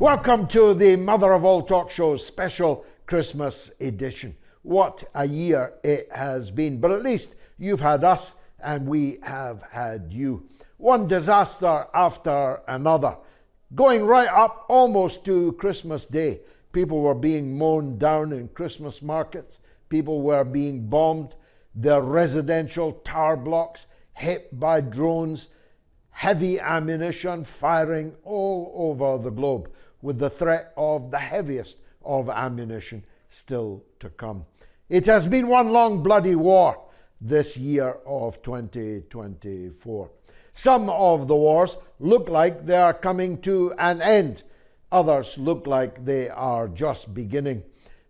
Welcome to the Mother of All Talk Shows special Christmas edition. What a year it has been, but at least you've had us and we have had you. One disaster after another. Going right up almost to Christmas Day. People were being mown down in Christmas markets. People were being bombed. Their residential tower blocks hit by drones. Heavy ammunition firing all over the globe, with the threat of the heaviest of ammunition still to come. It has been one long bloody war this year of 2024. Some of the wars look like they are coming to an end. Others look like they are just beginning.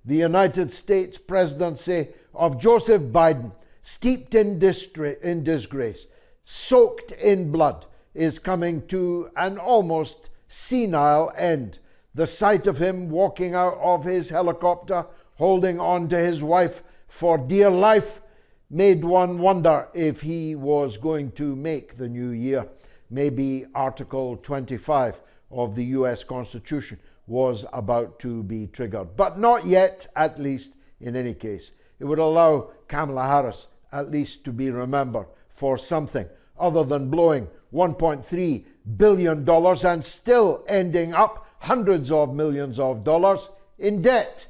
The United States presidency of Joseph Biden, steeped in disgrace, soaked in blood, is coming to an almost senile end. The sight of him walking out of his helicopter, holding on to his wife for dear life, made one wonder if he was going to make the new year. Maybe Article 25 of the US Constitution was about to be triggered, but not yet, at least in any case. It would allow Kamala Harris at least to be remembered for something other than blowing $1.3 billion and still ending up hundreds of millions of dollars in debt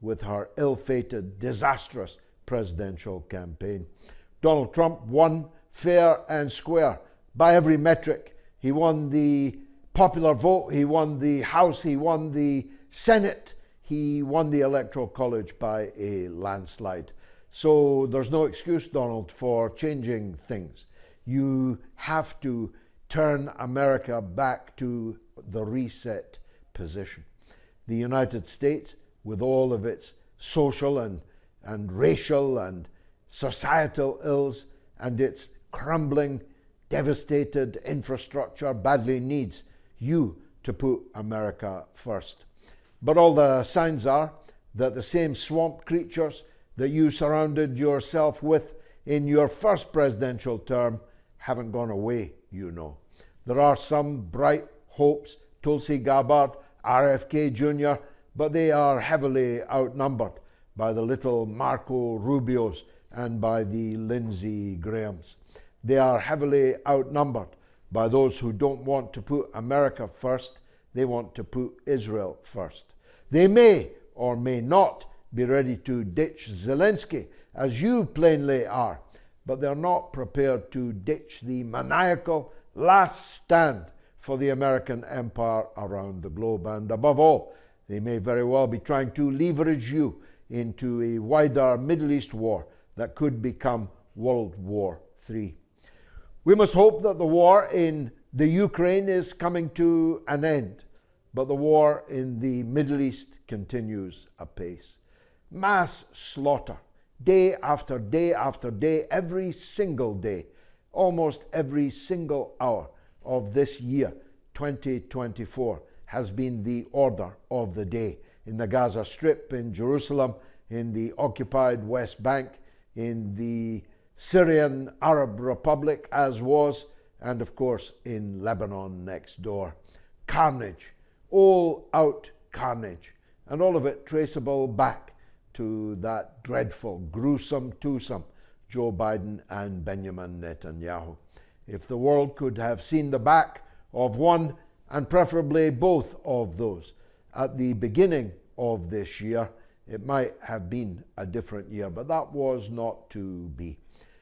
with her ill-fated, disastrous presidential campaign. Donald Trump won fair and square by every metric. He won the popular vote, he won the House, he won the Senate, he won the Electoral College by a landslide. So there's no excuse, Donald, for changing things. You have to turn America back to the reset position. The United States, with all of its social and racial and societal ills and its crumbling, devastated infrastructure, badly needs you to put America first. But all the signs are that the same swamp creatures that you surrounded yourself with in your first presidential term haven't gone away, you know. There are some bright hopes, Tulsi Gabbard, RFK Jr., but they are heavily outnumbered by the little Marco Rubios and by the Lindsey Grahams. They are heavily outnumbered by those who don't want to put America first, they want to put Israel first. They may or may not be ready to ditch Zelensky, as you plainly are, but they're not prepared to ditch the maniacal last stand for the American empire around the globe. And above all, they may very well be trying to leverage you into a wider Middle East war that could become World War III. We must hope that the war in the Ukraine is coming to an end, but the war in the Middle East continues apace. Mass slaughter, day after day after day, every single day, almost every single hour of this year, 2024, has been the order of the day in the Gaza Strip, in Jerusalem, in the occupied West Bank, in the Syrian Arab Republic, as was, and of course in Lebanon next door. Carnage, all out carnage, and all of it traceable back to that dreadful, gruesome twosome, Joe Biden and Benjamin Netanyahu. If the world could have seen the back of one, and preferably both of those, at the beginning of this year, it might have been a different year, but that was not to be.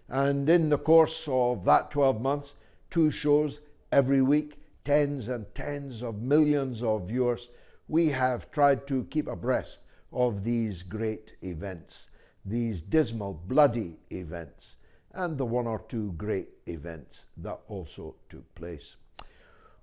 And in the course of that 12 months, 2 shows every week, tens and tens of millions of viewers, we have tried to keep abreast of these great events, these dismal, bloody events, and the 1 or 2 great events that also took place.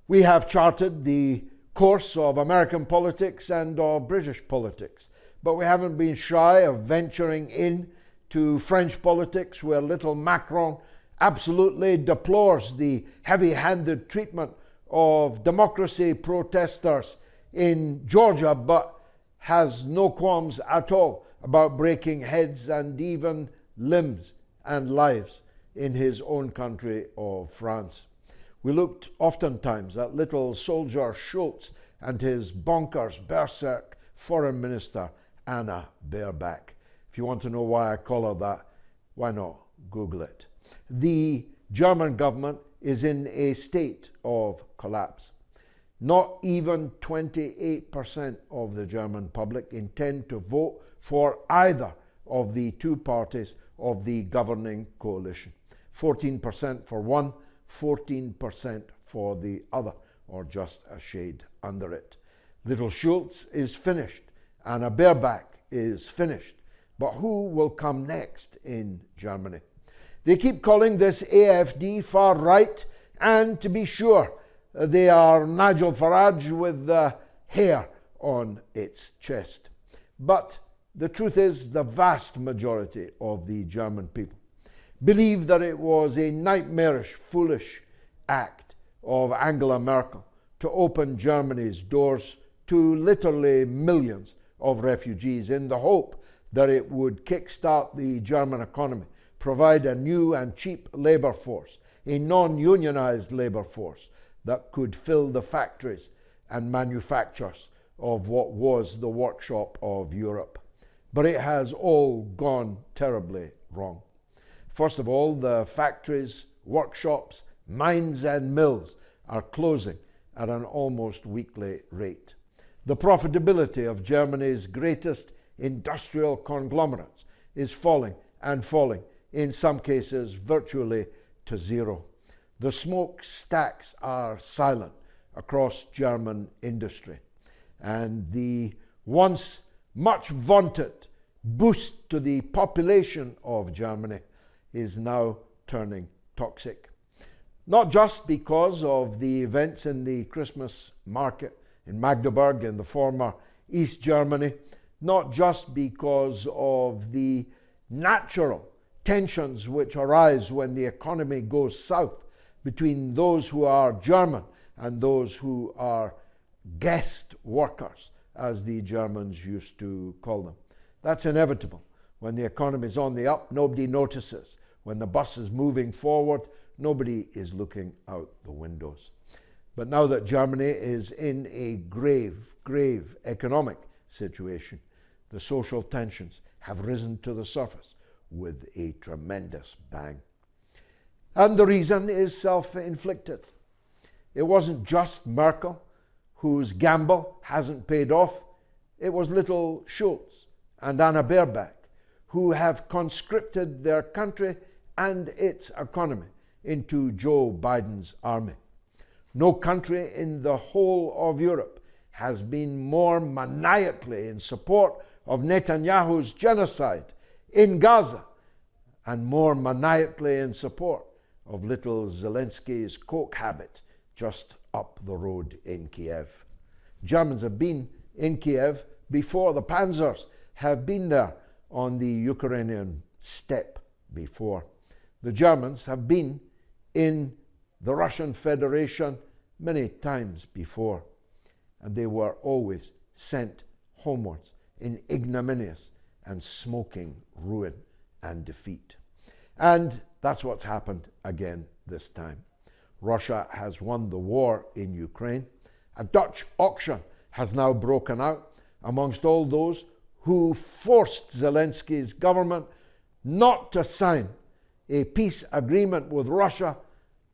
We have charted the course of American politics and of British politics, but we haven't been shy of venturing in to French politics, where little Macron absolutely deplores the heavy-handed treatment of democracy protesters in Georgia, but has no qualms at all about breaking heads and even limbs and lives in his own country of France. We looked oftentimes at little soldier Schultz and his bonkers berserk Foreign Minister Anna Baerbock. If you want to know why I call her that, why not Google it. The German government is in a state of collapse. Not even 28% of the German public intend to vote for either of the two parties of the governing coalition. 14% for one, 14% for the other, or just a shade under it. Little Schulz is finished, Anna Baerbock is finished. But who will come next in Germany? They keep calling this AfD far right, and to be sure, they are Nigel Farage with the hair on its chest. But the truth is, the vast majority of the German people believe that it was a nightmarish, foolish act of Angela Merkel to open Germany's doors to literally millions of refugees in the hope that it would kickstart the German economy, provide a new and cheap labour force, a non-unionized labour force that could fill the factories and manufactures of what was the workshop of Europe. But it has all gone terribly wrong. First of all, the factories, workshops, mines and mills are closing at an almost weekly rate. The profitability of Germany's greatest industrial conglomerates is falling and falling, in some cases virtually to zero. The smokestacks are silent across German industry, and the once much vaunted boost to the population of Germany is now turning toxic. Not just because of the events in the Christmas market in Magdeburg in the former East Germany, not just because of the natural tensions which arise when the economy goes south between those who are German and those who are guest workers, as the Germans used to call them. That's inevitable. When the economy is on the up, nobody notices. When the bus is moving forward, nobody is looking out the windows. But now that Germany is in a grave economic situation, the social tensions have risen to the surface with a tremendous bang. And the reason is self-inflicted. It wasn't just Merkel whose gamble hasn't paid off. It was little Schulz and Anna Baerbock who have conscripted their country and its economy into Joe Biden's army. No country in the whole of Europe has been more maniacally in support of Netanyahu's genocide in Gaza and more maniacally in support of little Zelensky's coke habit just up the road in Kiev. Germans have been in Kiev before the Panzers have been there on the Ukrainian steppe before. The Germans have been in the Russian Federation many times before, and they were always sent homewards in ignominious and smoking ruin and defeat. And that's what's happened again this time. Russia has won the war in Ukraine. A Dutch auction has now broken out amongst all those who forced Zelensky's government not to sign a peace agreement with Russia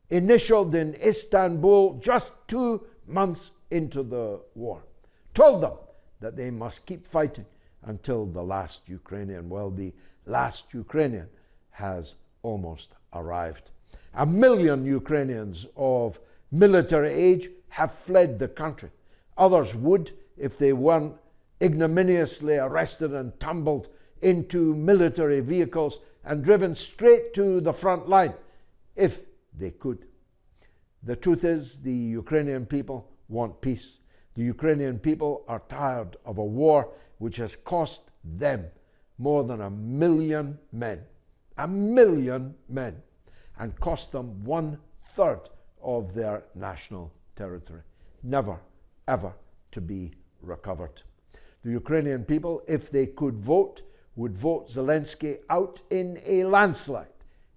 initialed in Istanbul just 2 months into the war. Told them that they must keep fighting until the last Ukrainian. Well, the last Ukrainian has almost arrived. 1 million Ukrainians of military age have fled the country. Others would if they weren't ignominiously arrested and tumbled into military vehicles and driven straight to the front line if they could. The truth is, the Ukrainian people want peace. The Ukrainian people are tired of a war which has cost them more than 1 million men. 1 million men. And cost them 1/3 of their national territory. Never, ever to be recovered. The Ukrainian people, if they could vote, would vote Zelensky out in a landslide.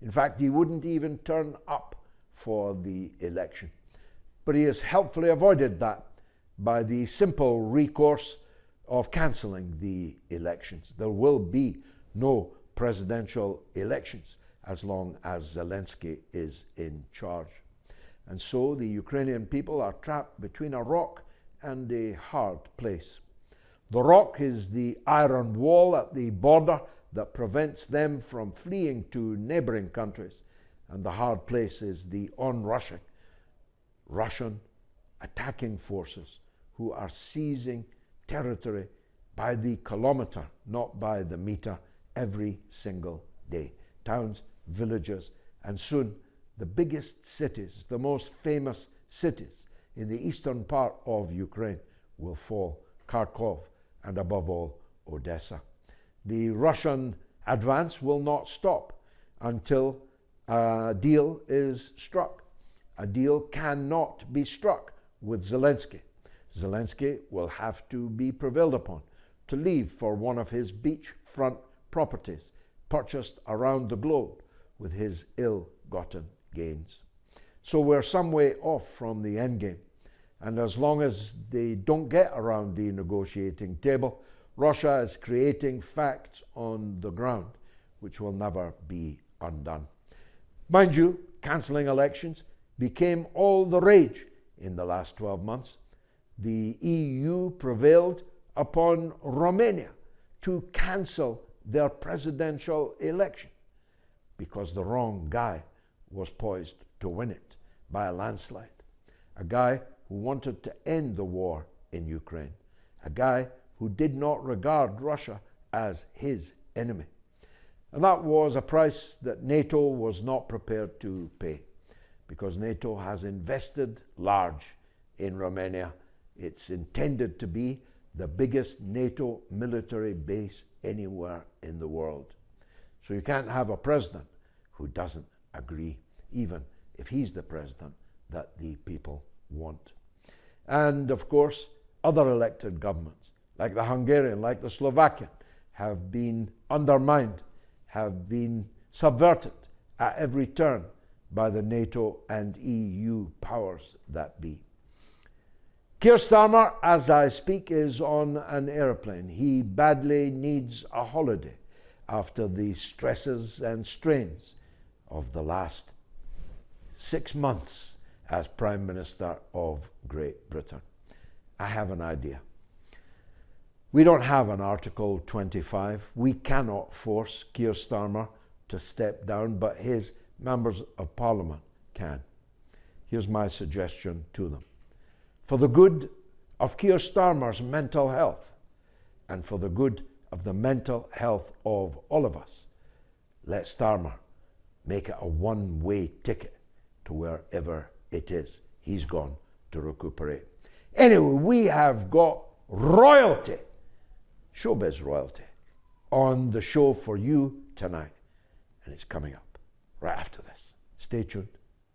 In fact, he wouldn't even turn up for the election. But he has helpfully avoided that by the simple recourse of cancelling the elections. There will be no presidential elections as long as Zelensky is in charge. And so the Ukrainian people are trapped between a rock and a hard place. The rock is the iron wall at the border that prevents them from fleeing to neighboring countries, and the hard place is the onrushing Russian attacking forces who are seizing territory by the kilometer, not by the meter, every single day. Towns, villages, and soon the biggest cities, the most famous cities in the eastern part of Ukraine will fall. Kharkov and above all, Odessa. The Russian advance will not stop until a deal is struck. A deal cannot be struck with Zelensky. Zelensky will have to be prevailed upon to leave for one of his beachfront properties purchased around the globe with his ill-gotten gains. So we're some way off from the endgame. And as long as they don't get around the negotiating table, Russia is creating facts on the ground which will never be undone. Mind you, cancelling elections became all the rage in the last 12 months. The EU prevailed upon Romania to cancel their presidential election because the wrong guy was poised to win it by a landslide. A guy who wanted to end the war in Ukraine. A guy who did not regard Russia as his enemy. And that was a price that NATO was not prepared to pay, because NATO has invested large in Romania. It's intended to be the biggest NATO military base anywhere in the world. So you can't have a president who doesn't agree, even if he's the president that the people want. And of course, other elected governments, like the Hungarian, like the Slovakian, have been undermined, have been subverted at every turn by the NATO and EU powers that be. Keir Starmer, as I speak, is on an airplane. He badly needs a holiday after the stresses and strains of the last 6 months as Prime Minister of Great Britain. I have an idea. We don't have an Article 25. We cannot force Keir Starmer to step down, but his members of Parliament can. Here's my suggestion to them. For the good of Keir Starmer's mental health, and for the good of the mental health of all of us, let Starmer make it a one-way ticket to wherever it is he's gone to recuperate. Anyway, we have got royalty, showbiz royalty, on the show for you tonight. And it's coming up right after this. Stay tuned.